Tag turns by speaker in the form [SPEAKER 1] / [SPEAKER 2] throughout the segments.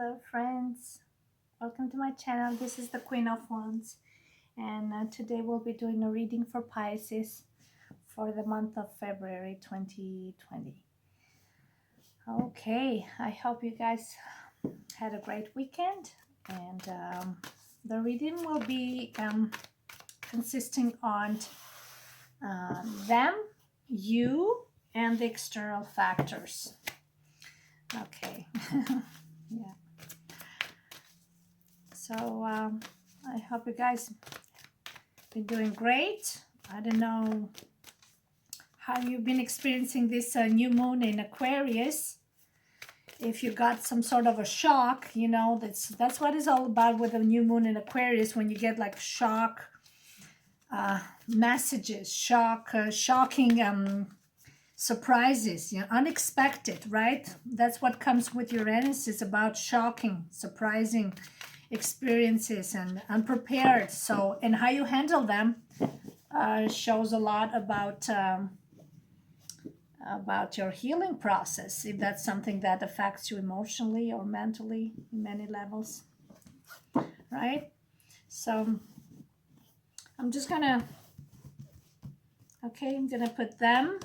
[SPEAKER 1] Hello friends, welcome to my channel. This is the Queen of Wands, and today we'll be doing a reading for Pisces for the month of February 2020. Okay, I hope you guys had a great weekend, and the reading will be consisting on them, you, and the external factors. Okay. Yeah. So I hope you guys been doing great. I don't know how you've been experiencing this new moon in Aquarius. If you got some sort of a shock, you know, that's what it's all about with a new moon in Aquarius, when you get like shock messages, shocking surprises, you know, unexpected, right? That's what comes with Uranus, is about shocking, surprising experiences and unprepared. So, and how you handle them shows a lot about your healing process, if that's something that affects you emotionally or mentally in many levels, right? So I'm just gonna put them,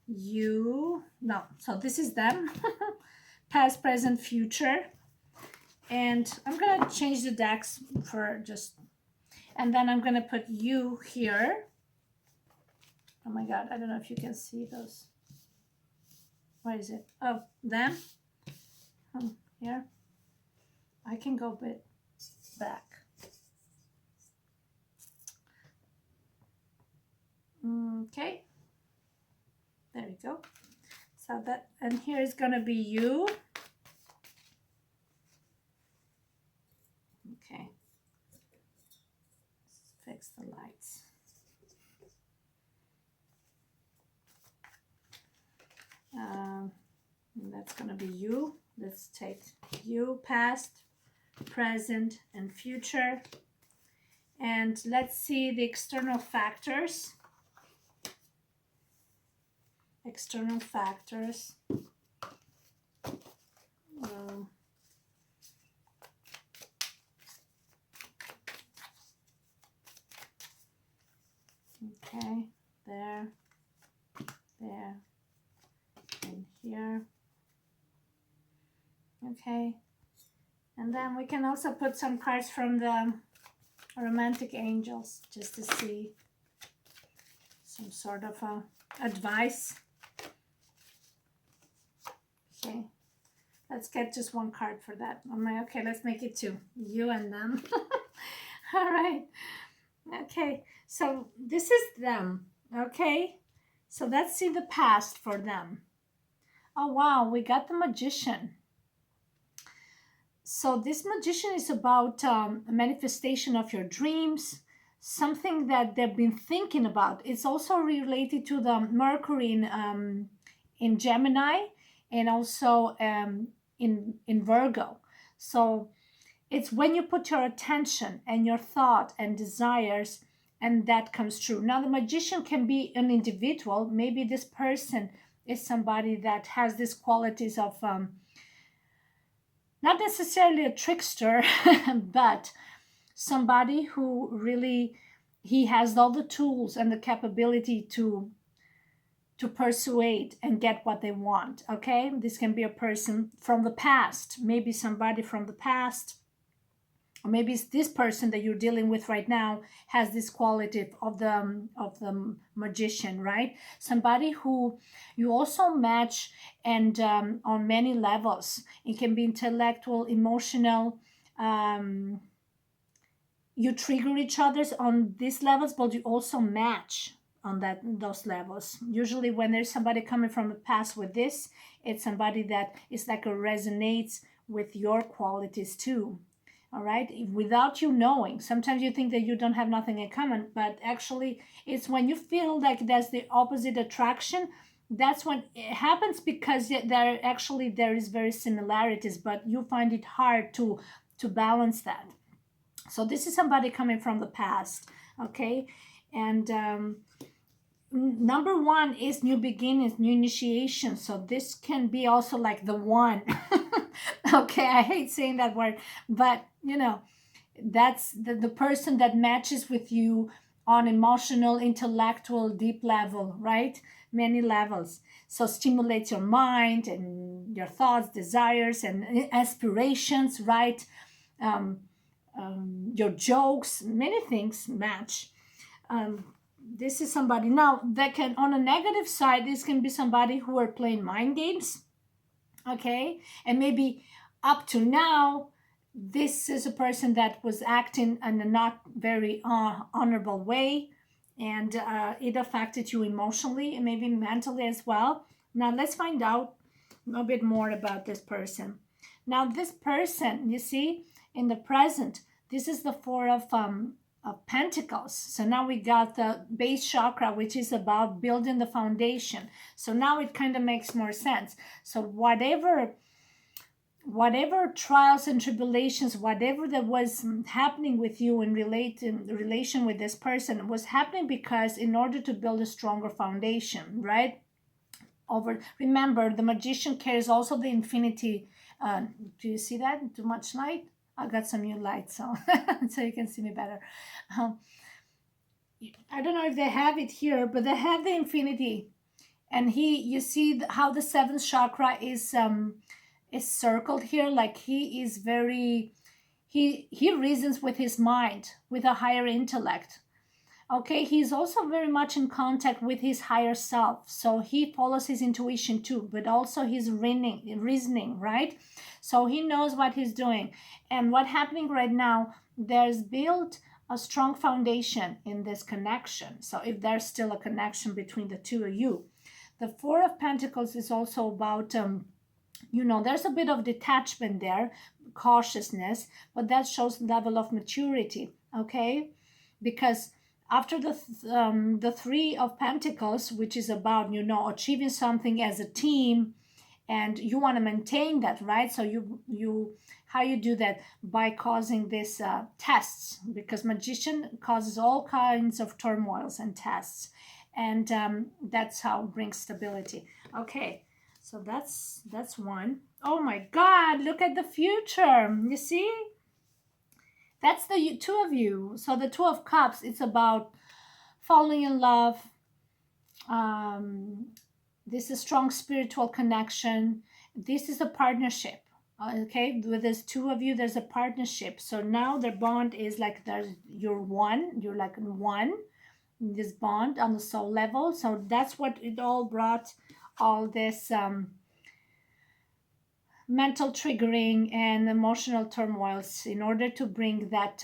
[SPEAKER 1] you, no, so this is them, past, present, future, and I'm gonna change the decks for just, and then I'm gonna put you here. Oh my god, I don't know if you can see those. Where is it? Oh, them. Here. I can go a bit back. Okay. There you go. So that, and here is gonna be you. Okay. Let's fix the lights. And that's gonna be you. Let's take you, past, present, and future. And let's see the external factors. External factors. Okay, there, and here. Okay, and then we can also put some cards from the romantic angels, just to see some sort of advice. Okay, let's get just one card for that. Okay, let's make it two, you and them. All right. Okay, so this is them. Okay, so let's see the past for them. Oh wow, we got the Magician. So this Magician is about a manifestation of your dreams, something that they've been thinking about. It's also related to the Mercury in Gemini, and also in Virgo. So it's when you put your attention and your thought and desires, and that comes true. Now, the Magician can be an individual. Maybe this person is somebody that has these qualities of not necessarily a trickster, but somebody who really, he has all the tools and the capability to persuade and get what they want. Okay, this can be a person from the past, maybe somebody from the past, or maybe it's this person that you're dealing with right now has this quality of the Magician, right? Somebody who you also match, and on many levels. It can be intellectual, emotional. You trigger each other's on these levels, but you also match on those levels. Usually when there's somebody coming from the past with this, it's somebody that is like a resonates with your qualities too. All right, without you knowing. Sometimes you think that you don't have nothing in common, but actually it's when you feel like there's the opposite attraction, that's when it happens, because there is very similarities, but you find it hard to balance that. So this is somebody coming from the past. Okay, and number one is new beginnings, new initiation. So this can be also like the one. Okay, I hate saying that word, but that's the person that matches with you on emotional, intellectual, deep level, right? Many levels. So stimulates your mind and your thoughts, desires, and aspirations, right? Um, your jokes, many things match. Um, this is somebody now that can, on a negative side, this can be somebody who are playing mind games, okay, and maybe up to now this is a person that was acting in a not very honorable way, and it affected you emotionally and maybe mentally as well. Now let's find out a bit more about this person. Now this person, you see, in the present, this is the four of pentacles. So now we got the base chakra, which is about building the foundation. So now it kind of makes more sense. So whatever trials and tribulations, whatever that was happening with you in relation with this person was happening because in order to build a stronger foundation, right? Remember, the magician carries also the infinity. Do you see that? Too much light? I got some new light, so so you can see me better. um, I don't know if they have it here, but they have the infinity, and you see how the seventh chakra is circled here, like he is very, he reasons with his mind, with a higher intellect. Okay, he's also very much in contact with his higher self, so he follows his intuition too, but also his reasoning, right? So he knows what he's doing. And what happening right now, there's built a strong foundation in this connection. So if there's still a connection between the two of you, the four of pentacles is also about there's a bit of detachment there, cautiousness, but that shows level of maturity, okay? Because after the three of pentacles, which is about achieving something as a team, and you want to maintain that, right? So you how you do that? By causing these tests, because magician causes all kinds of turmoils and tests, and that's how it brings stability. Okay, so that's one. Oh my God, look at the future. You see? That's the two of you. So the two of cups, it's about falling in love. Um, this is strong spiritual connection. This is a partnership. Okay, with this two of you, there's a partnership. So now their bond is like you're one. You're like one. This bond on the soul level. So that's what it all brought. All this mental triggering and emotional turmoils in order to bring that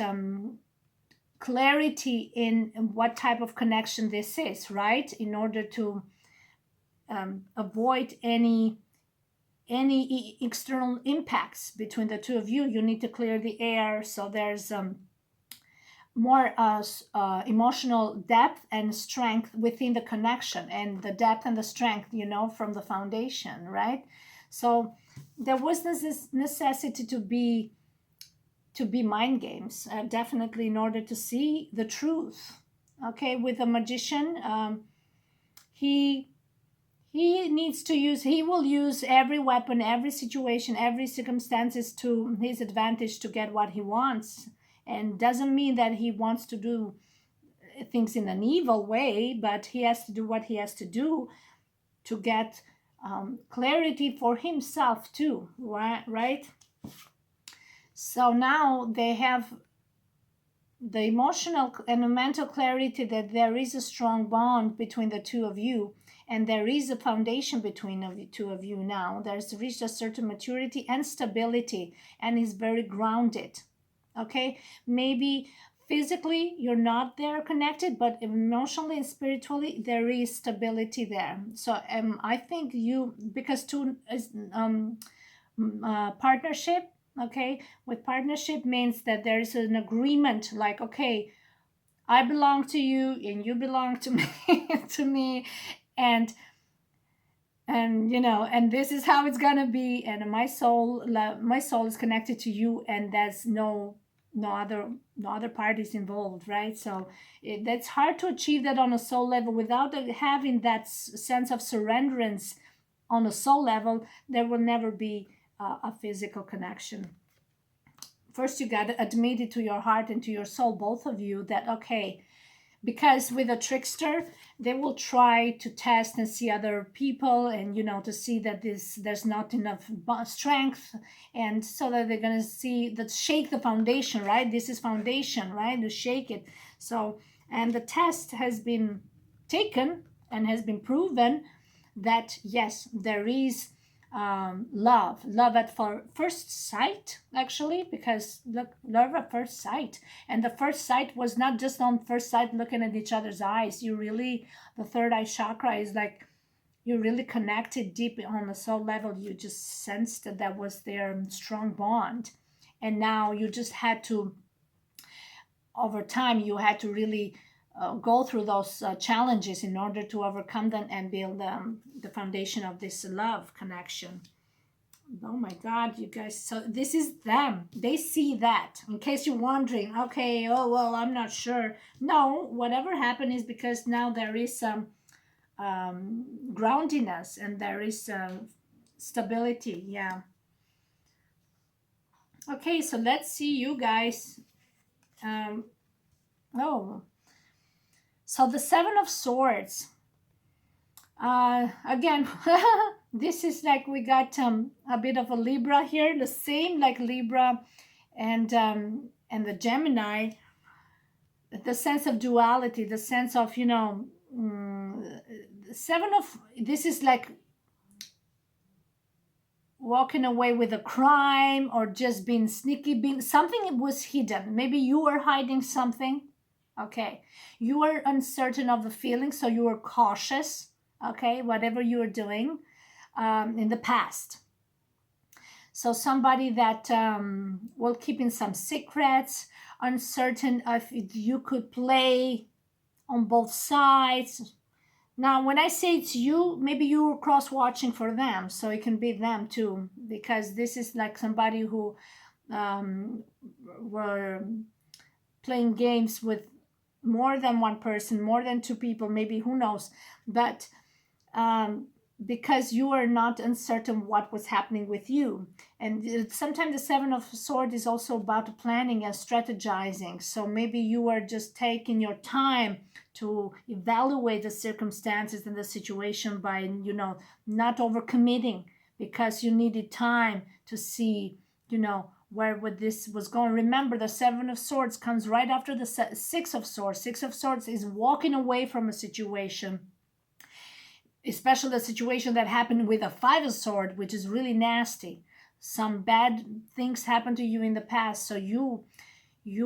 [SPEAKER 1] clarity in what type of connection this is, right? In order to avoid any external impacts between the two of you, you need to clear the air. So there's more emotional depth and strength within the connection, and the depth and the strength, from the foundation, right? So there was this necessity to be mind games, definitely, in order to see the truth. Okay, with a magician, he he will use every weapon, every situation, every circumstances to his advantage to get what he wants, and doesn't mean that he wants to do things in an evil way, but he has to do what he has to do to get clarity for himself too, right? So now they have the emotional and the mental clarity that there is a strong bond between the two of you, and there is a foundation between the two of you now. There's reached a certain maturity and stability, and is very grounded. Okay, maybe physically you're not there connected, but emotionally and spiritually there is stability there. So I think you, because two is partnership. Okay, with partnership means that there is an agreement, like, okay, I belong to you and you belong to me, to me, and and this is how it's gonna be, and my soul is connected to you, and there's no other parties involved, right? So that's hard to achieve that on a soul level without having that sense of surrenderance on a soul level. There will never be a physical connection. First, you got to admit it to your heart and to your soul, both of you, that okay, because with a trickster, they will try to test and see other people, and to see that there's not enough strength, and so that they're going to see that, shake the foundation, right? This is foundation, right? To shake it. So, and the test has been taken and has been proven that yes, there is love at first sight, actually, because look, love at first sight. And the first sight was not just on first sight looking at each other's eyes. You really, the third eye chakra is like, you really connected deep on the soul level. You just sensed that that was their strong bond. And now you just had to, over time, you had to really go through those challenges in order to overcome them and build the foundation of this love connection. Oh my God, you guys. So this is them. They see that. In case you're wondering, okay, oh, well, I'm not sure. No, whatever happened is because now there is some groundiness and there is stability. Yeah. Okay, so let's see you guys. Oh, so the Seven of Swords. Again, this is like we got a bit of a Libra here, the same like Libra and the Gemini. The sense of duality, the sense of seven of this is like walking away with a crime or just being sneaky, being something was hidden. Maybe you were hiding something. Okay, you were uncertain of the feeling, so you were cautious. Okay, whatever you were doing in the past. So somebody that will keeping some secrets, uncertain if you could play on both sides. Now, when I say it's you, maybe you were cross watching for them, so it can be them too, because this is like somebody who were playing games with more than one person, more than two people, maybe, who knows. But because you are not uncertain what was happening with you. And sometimes the Seven of Swords is also about planning and strategizing. So maybe you are just taking your time to evaluate the circumstances and the situation by, not overcommitting, because you needed time to see, where this was going. Remember, the Seven of Swords comes right after the Six of Swords. Six of Swords is walking away from a situation, especially the situation that happened with a Five of Swords, which is really nasty. Some bad things happened to you in the past, so you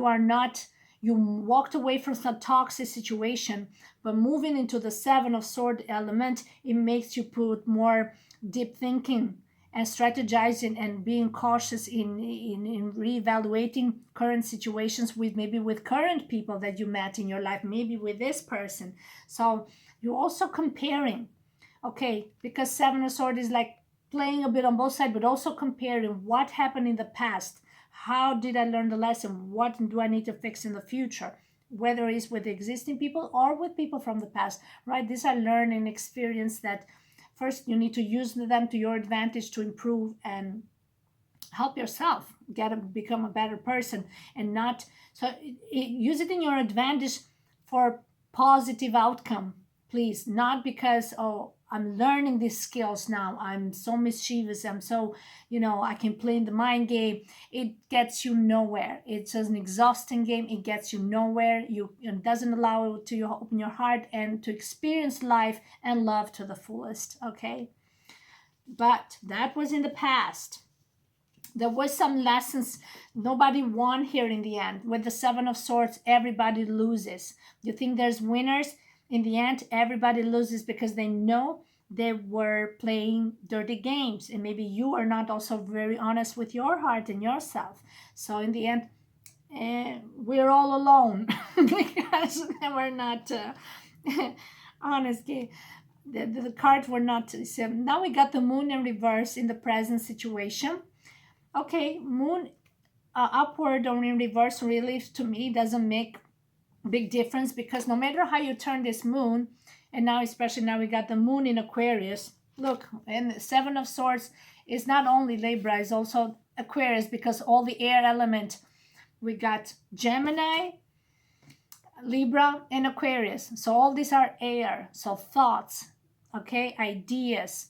[SPEAKER 1] are not, you walked away from some toxic situation. But moving into the Seven of Swords element, it makes you put more deep thinking and strategizing and being cautious in reevaluating current situations with current people that you met in your life, maybe with this person. So you're also comparing. Okay, because Seven of Swords is like playing a bit on both sides, but also comparing what happened in the past. How did I learn the lesson? What do I need to fix in the future? Whether it's with existing people or with people from the past, right? These are learning experience that first you need to use them to your advantage to improve and help yourself become a better person, and not use it in your advantage for positive outcome, please. Not because, oh, I'm learning these skills now, I'm so mischievous, I'm so, I can play in the mind game. It gets you nowhere. It's an exhausting game. It gets you nowhere. It doesn't allow you to open your heart and to experience life and love to the fullest. Okay, but that was in the past. There was some lessons. Nobody won here in the end. With the Seven of Swords, everybody loses. You think there's winners? In the end, everybody loses because they know they were playing dirty games. And maybe you are not also very honest with your heart and yourself. So in the end, we're all alone because we're not honest. The cards were not. So now we got the Moon in reverse in the present situation. Okay, Moon upward or in reverse really to me doesn't make big difference, because no matter how you turn this Moon, and now especially now we got the Moon in Aquarius, Look, and the Seven of Swords is not only Libra, it's also Aquarius, because all the air element, we got Gemini, Libra, and Aquarius. So all these are air. So thoughts, okay, ideas,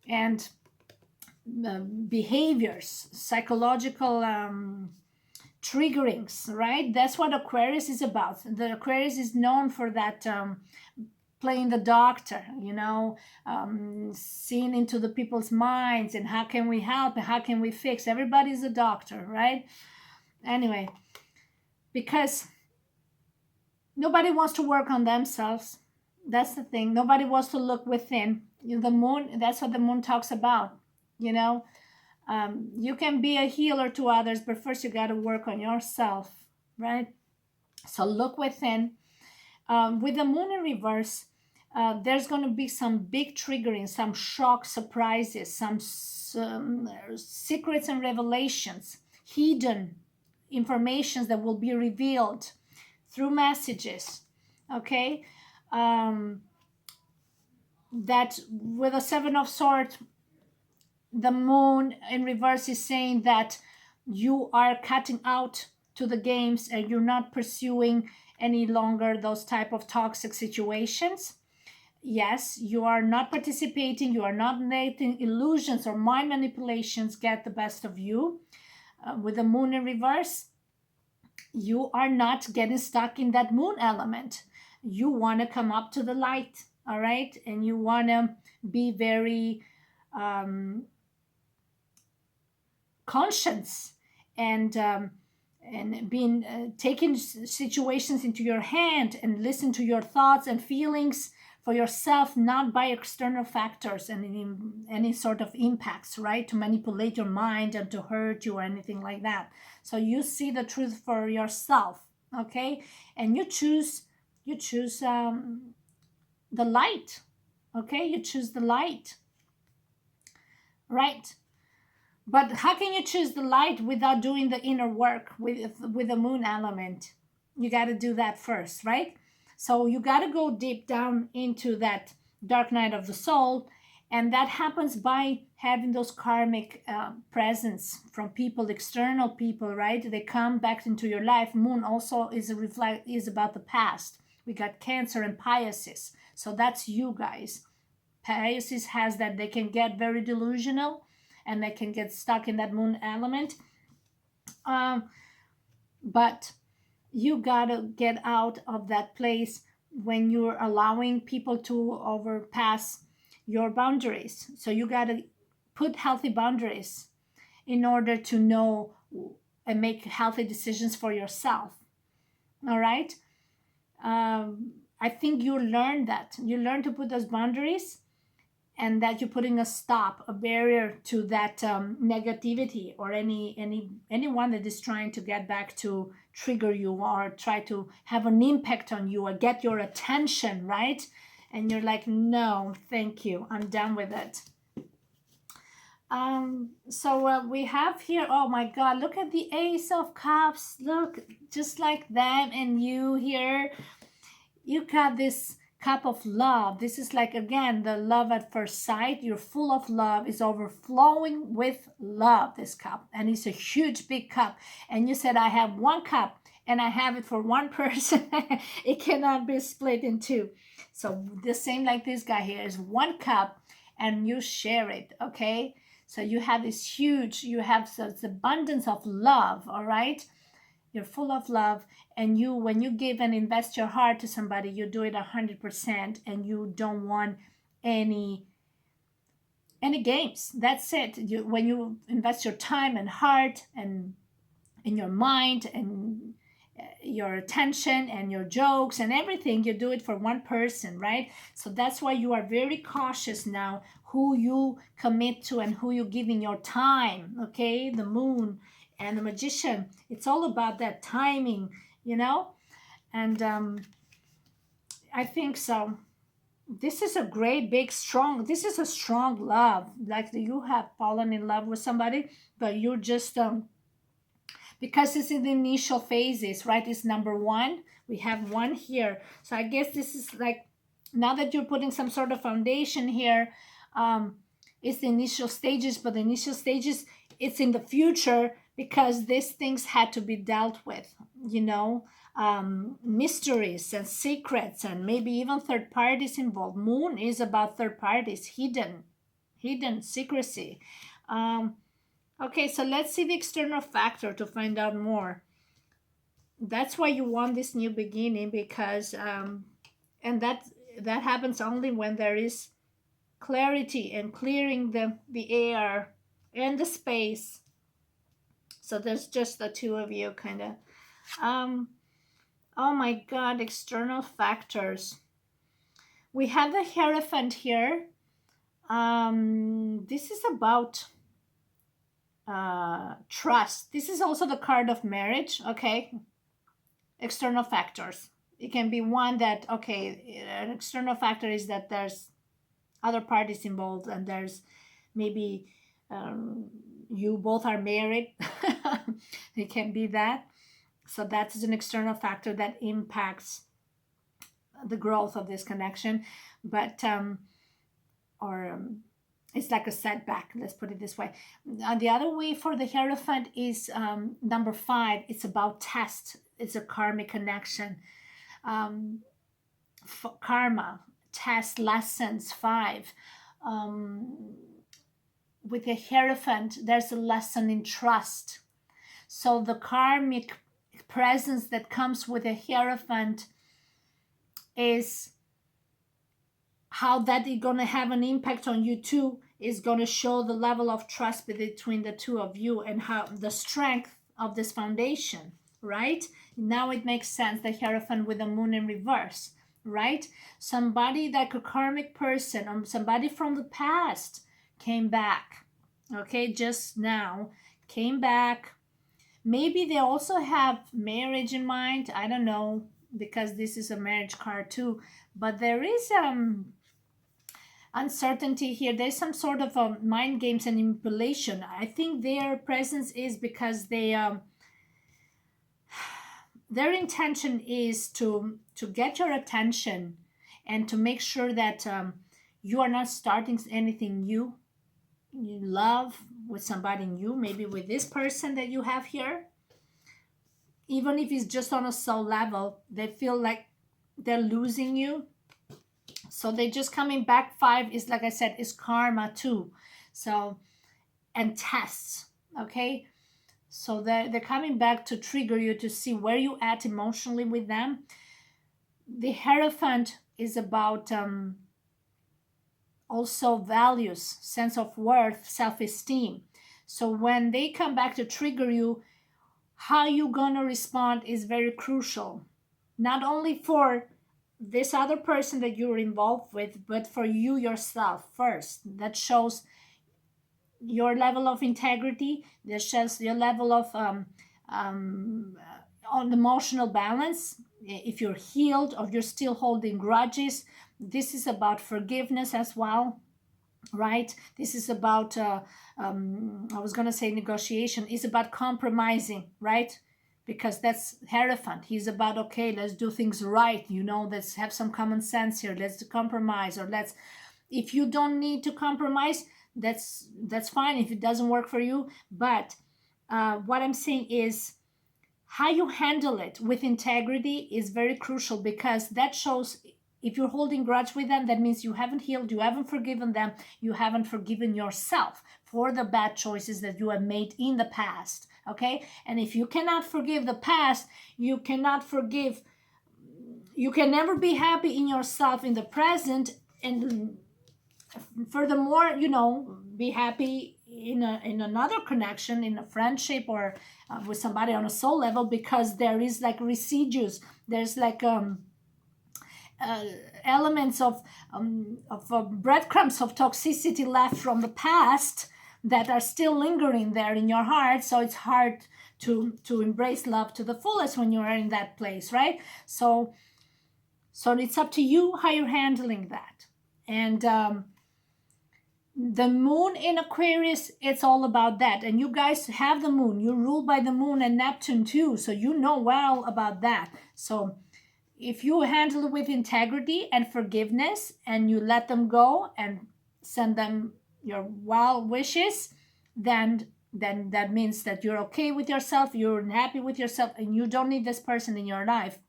[SPEAKER 1] and behaviors, psychological triggerings, right? That's what Aquarius is about. The Aquarius is known for that, playing the doctor, seeing into the people's minds and how can we help and how can we fix. Everybody's a doctor, right? Anyway, because nobody wants to work on themselves. That's the thing. Nobody wants to look within. The moon, that's what the moon talks about. You can be a healer to others, but first you got to work on yourself, right? So look within. With the moon in reverse, there's going to be some big triggering, some shock surprises, some secrets and revelations, hidden informations that will be revealed through messages, okay? That with a Seven of Swords, the moon in reverse is saying that you are cutting out to the games and you're not pursuing any longer those type of toxic situations. Yes, you are not participating, you are not letting illusions or mind manipulations get the best of you. With the moon in reverse, you are not getting stuck in that moon element. You want to come up to the light, all right? And you want to be very conscious and being taking situations into your hand and listen to your thoughts and feelings for yourself, not by external factors and any sort of impacts, right? To manipulate your mind and to hurt you or anything like that. So you see the truth for yourself, okay? And you choose the light, okay? You choose the light, right? But how can you choose the light without doing the inner work with the moon element? You got to do that first, right? So you got to go deep down into that dark night of the soul. And that happens by having those karmic presence from people, external people, right? They come back into your life. Moon also is about the past. We got Cancer and Pisces. So that's you guys. Pisces has that. They can get very delusional and they can get stuck in that moon element. But you gotta get out of that place when you're allowing people to overpass your boundaries. So you gotta put healthy boundaries in order to know and make healthy decisions for yourself. All right? I think you learn that. You learn to put those boundaries, and that you're putting a stop, a barrier to that negativity or anyone that is trying to get back to trigger you or try to have an impact on you or get your attention, right? And you're like, no, thank you, I'm done with it. So we have here, oh my God, look at the Ace of Cups. Look, just like them and you here, you got this cup of love. This is like, again, the love at first sight. You're full of love. It's overflowing with love, this cup. And it's a huge, big cup. And you said, I have one cup and I have it for one person. It cannot be split in two. So the same like this guy here is one cup and you share it, okay? So you have this huge, you have this abundance of love, all right? You're full of love, and when you give and invest your heart to somebody, you do it 100%, and you don't want any games. That's it. When you invest your time and heart and in your mind and your attention and your jokes and everything, you do it for one person, right? So that's why you are very cautious now who you commit to and who you're giving your time, okay? The moon and the Magician, it's all about that timing, and I think so. This is a great, big, strong, this is a strong love, like you have fallen in love with somebody, but you're just because it's in the initial phases, right? It's number one. We have one here, so I guess this is like, now that you're putting some sort of foundation here, It's the initial stages, but the initial stages, it's in the future because these things had to be dealt with, you know, mysteries and secrets and maybe even third parties involved. Moon is about third parties, hidden secrecy. um, okay, so let's see the external factor to find out more. That's why you want this new beginning, because and that happens only when there is clarity and clearing the air and the space. So there's just the two of you kind of. um oh my god, external factors. We have the Hierophant here. This is about trust. This is also the card of marriage. Okay, external factors. It can be one that, okay, an external factor is that there's other parties involved and there's maybe um, you both are married. It can be that. So that's an external factor that impacts the growth of this connection. But or it's like a setback, let's put it this way. The other way for the Hierophant is number 5. It's about test. It's a karmic connection. Karma, test, lessons, 5. With the Hierophant, there's a lesson in trust. So the karmic presence that comes with a Hierophant is how that is going to have an impact on you too, is going to show the level of trust between the two of you and how the strength of this foundation, right? Now it makes sense, the Hierophant with the Moon in reverse, right? Somebody like a karmic person or somebody from the past came back, okay, just now came back. Maybe they also have marriage in mind, I don't know, because this is a marriage card too. But there is uncertainty here. There's some sort of mind games and manipulation. I think their presence is because they their intention is to get your attention and to make sure that you are not starting anything new. You love with somebody new, maybe with this person that you have here. Even if it's just on a soul level, they feel like they're losing you. So they're just coming back. 5 is, like I said, is karma too. So, and tests, okay? So they're coming back to trigger you, to see where you at emotionally with them. The Hierophant is about also values, sense of worth, self-esteem. So when they come back to trigger you, how you gonna respond is very crucial. Not only for this other person that you're involved with, but for you yourself first. That shows your level of integrity. That shows your level of on emotional balance. If you're healed or you're still holding grudges, this is about forgiveness as well, right? This is about I was going to say negotiation. Is about compromising, right? Because that's Hierophant. He's about, okay, let's do things right, let's have some common sense here, let's compromise, or let's, if you don't need to compromise, that's fine if it doesn't work for you. But what I'm saying is how you handle it with integrity is very crucial, because that shows if you're holding grudge with them, that means you haven't healed, you haven't forgiven them, you haven't forgiven yourself for the bad choices that you have made in the past, okay? And if you cannot forgive the past, you can never be happy in yourself in the present. And furthermore, be happy in another connection, in a friendship, or with somebody on a soul level, because there is like residues, there's like elements of breadcrumbs of toxicity left from the past that are still lingering there in your heart. So it's hard to embrace love to the fullest when you're in that place, right? So it's up to you how you're handling that. And the Moon in Aquarius, it's all about that. And you guys have the Moon, you're ruled by the Moon and Neptune too, so you know well about that. So if you handle it with integrity and forgiveness, and you let them go, and send them your well wishes, then that means that you're okay with yourself, you're happy with yourself, and you don't need this person in your life.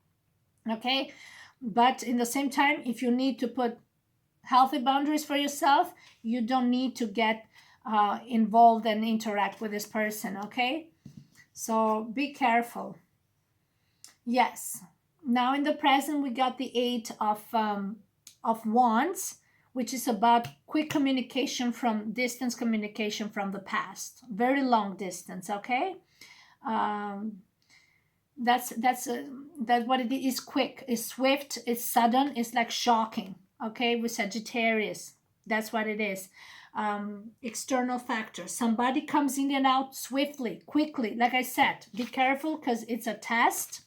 [SPEAKER 1] Okay. But in the same time, if you need to put healthy boundaries for yourself, you don't need to get involved and interact with this person. Okay. So be careful. Yes. Now in the present, we got the Eight of Wands, which is about quick communication from distance, communication from the past, very long distance. Okay. Um, that's what it is. Quick, it's swift, it's sudden, it's like shocking. Okay, with Sagittarius, that's what it is. External factors, somebody comes in and out swiftly, quickly. Like I said, be careful because it's a test.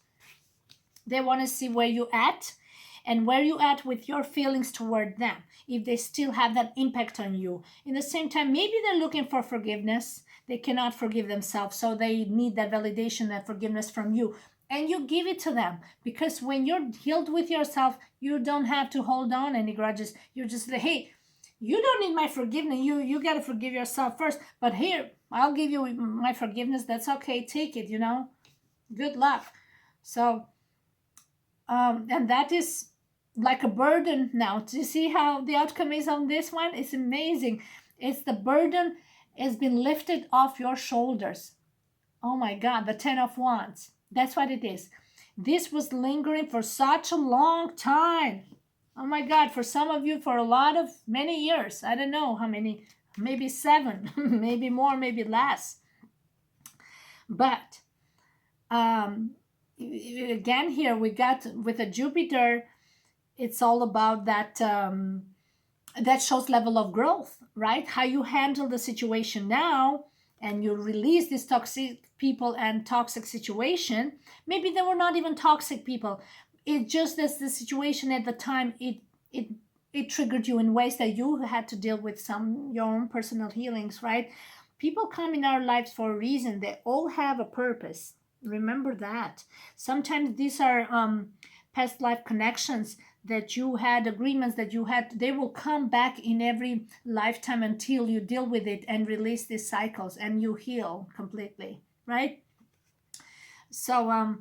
[SPEAKER 1] They want to see where you at, and where you at with your feelings toward them, if they still have that impact on you. In the same time, maybe they're looking for forgiveness, they cannot forgive themselves, so they need that validation, that forgiveness from you, and you give it to them. Because when you're healed with yourself, you don't have to hold on any grudges. You're just like, hey, you don't need my forgiveness, you got to forgive yourself first, but here, I'll give you my forgiveness. That's okay, take it, good luck. So and that is like a burden now. Do you see how the outcome is on this one? It's amazing. It's the burden has been lifted off your shoulders. Oh my God, the Ten of Wands. That's what it is. This was lingering for such a long time. Oh my God, for some of you, for a lot of many years. I don't know how many, maybe 7, maybe more, maybe less. But again, here we got with a Jupiter, it's all about that that shows level of growth, right? How you handle the situation now, and you release these toxic people and toxic situation. Maybe they were not even toxic people, it just as the situation at the time, it triggered you in ways that you had to deal with some your own personal healings, right? People come in our lives for a reason. They all have a purpose. Remember that. Sometimes these are past life connections that you had, agreements that you had. They will come back in every lifetime until you deal with it and release these cycles and you heal completely, right? So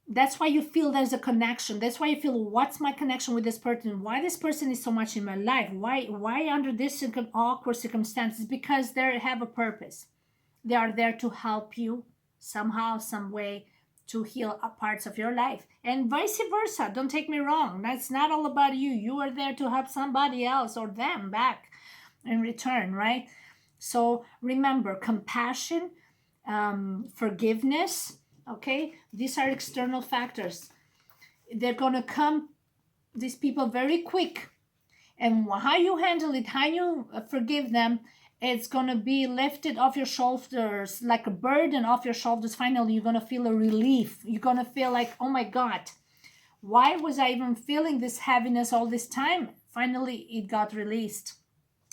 [SPEAKER 1] that's why you feel there's a connection. That's why you feel, what's my connection with this person? Why this person is so much in my life? Why under this awkward circumstances? Because they have a purpose. They are there to help you somehow, some way, to heal parts of your life, and vice versa. Don't take me wrong, that's not all about you. You are there to help somebody else or them back in return, right? So remember, compassion, forgiveness. Okay, these are external factors. They're gonna come, these people, very quick, and how you handle it, how you forgive them, it's going to be lifted off your shoulders like a burden off your shoulders. Finally, you're going to feel a relief. You're going to feel like, oh my God, why was I even feeling this heaviness all this time? Finally, it got released.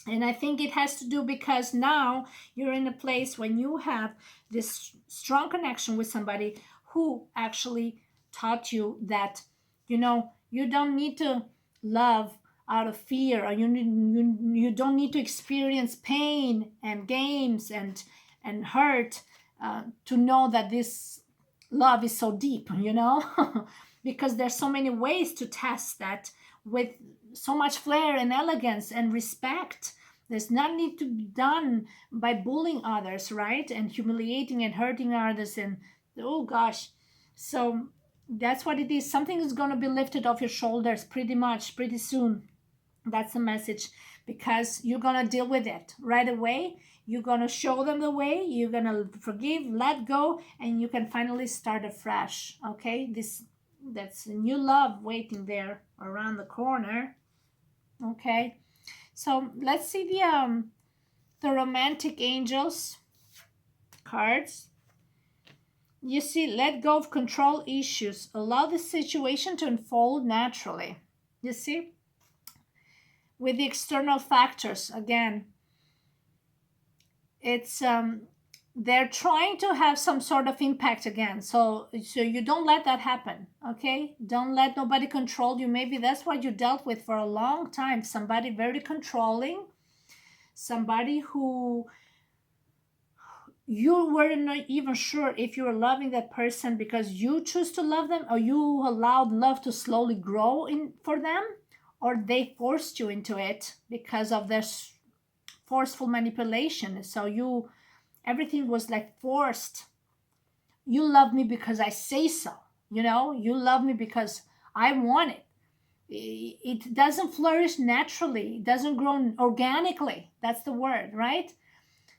[SPEAKER 1] And I think it has to do because now you're in a place when you have this strong connection with somebody who actually taught you that, you don't need to love out of fear, or you don't need to experience pain and games and hurt to know that this love is so deep, because there's so many ways to test that with so much flair and elegance and respect. There's not need to be done by bullying others, right? And humiliating and hurting others, and oh gosh. So that's what it is. Something is going to be lifted off your shoulders pretty soon. That's the message, because you're going to deal with it right away. You're going to show them the way. You're going to forgive, let go, and you can finally start afresh. Okay, that's a new love waiting there around the corner. Okay, so let's see the romantic angels cards. You see, let go of control issues, allow the situation to unfold naturally. You see, with the external factors, again, it's they're trying to have some sort of impact again. So you don't let that happen. Okay, don't let nobody control you. Maybe that's what you dealt with for a long time. Somebody very controlling, somebody who you were not even sure if you were loving that person because you choose to love them, or you allowed love to slowly grow in for them, or they forced you into it because of their forceful manipulation. So you, everything was like forced. You love me because I say so. You love me because I want it. It doesn't flourish naturally. It doesn't grow organically. That's the word, right?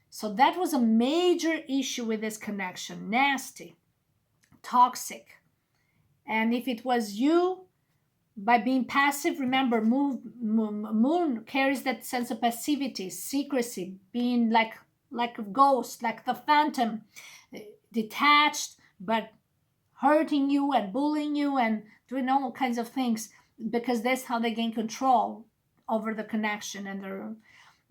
[SPEAKER 1] So that was a major issue with this connection. Nasty, toxic. And if it was you, by being passive, remember, moon carries that sense of passivity, secrecy, being like a ghost, like the phantom, detached, but hurting you and bullying you and doing all kinds of things, because that's how they gain control over the connection.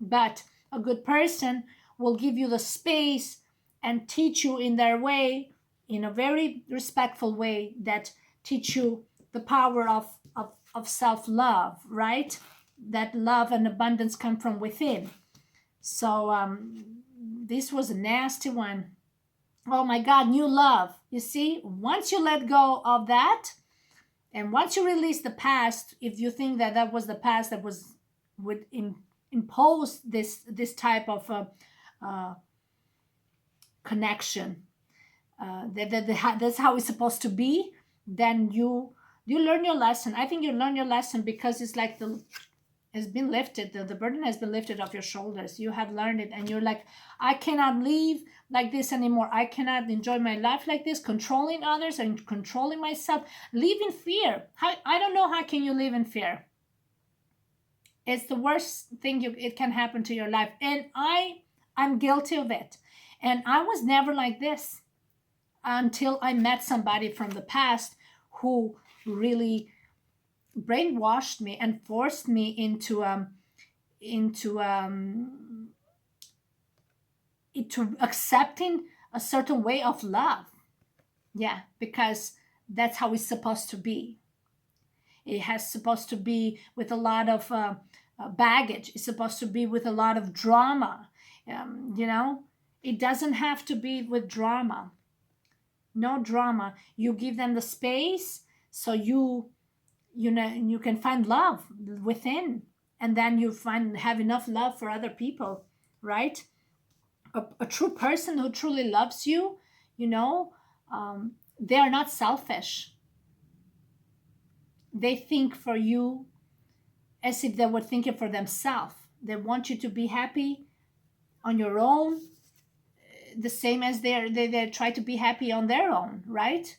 [SPEAKER 1] But a good person will give you the space and teach you in their way, in a very respectful way, that teach you the power of self-love, right? That love and abundance come from within. So this was a nasty one. Oh my God, new love. You see, once you let go of that, and once you release the past, if you think that that was the past that would impose this type of connection, that's how it's supposed to be, then you learn your lesson. I think you learn your lesson, because it's like has been lifted, the burden has been lifted off your shoulders. You have learned it, and you're like, I cannot live like this anymore. I cannot enjoy my life like this, controlling others and controlling myself. Live in fear. I don't know, how can you live in fear? It's the worst thing it can happen to your life. And I'm guilty of it. And I was never like this until I met somebody from the past who really brainwashed me and forced me into accepting a certain way of love. Yeah, because that's how it's supposed to be. It has supposed to be with a lot of baggage. It's supposed to be with a lot of drama. It doesn't have to be with drama. No drama. You give them the space, so you can find love within, and then you have enough love for other people, right? A true person who truly loves you, they are not selfish. They think for you as if they were thinking for themselves. They want you to be happy on your own, the same as they try to be happy on their own, right?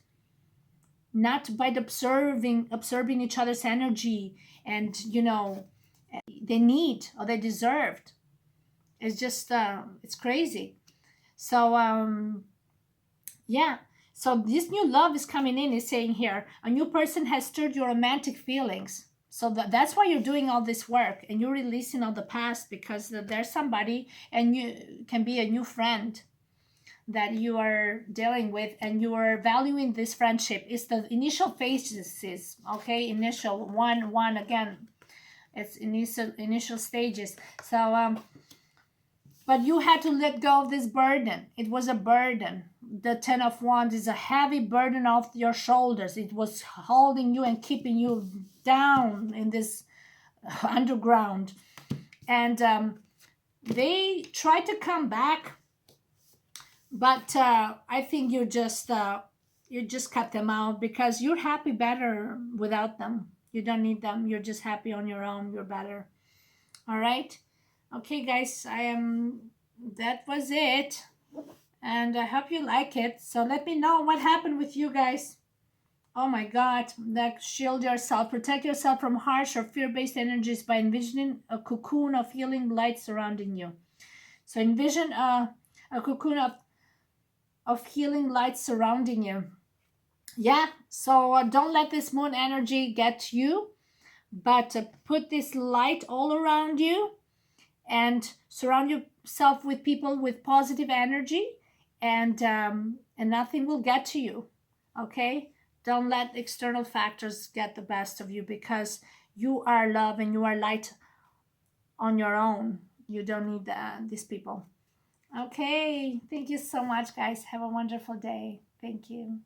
[SPEAKER 1] Not by absorbing each other's energy, and they need or they deserved. It's just it's crazy. So yeah, so this new love is coming in. Is saying here, a new person has stirred your romantic feelings. So that's why you're doing all this work, and you're releasing all the past, because there's somebody, and you can be a new friend that you are dealing with, and you are valuing this friendship. It's the initial phases, okay? Initial one again. It's initial stages. So but you had to let go of this burden. It was a burden. The 10 of Wands is a heavy burden off your shoulders. It was holding you and keeping you down in this underground. And they tried to come back, but I think you just cut them out, because you're happy better without them. You don't need them. You're just happy on your own. You're better. All right. Okay, guys, that was it. And I hope you like it. So let me know what happened with you guys. Oh my God, like, shield yourself, protect yourself from harsh or fear-based energies by envisioning a cocoon of healing light surrounding you. So envision a cocoon of healing light surrounding you. Yeah, so don't let this moon energy get you, but put this light all around you, and surround yourself with people with positive energy, and nothing will get to you. Okay, don't let external factors get the best of you, because you are love and you are light on your own. You don't need these people. Okay, thank you so much, guys. Have a wonderful day. Thank you.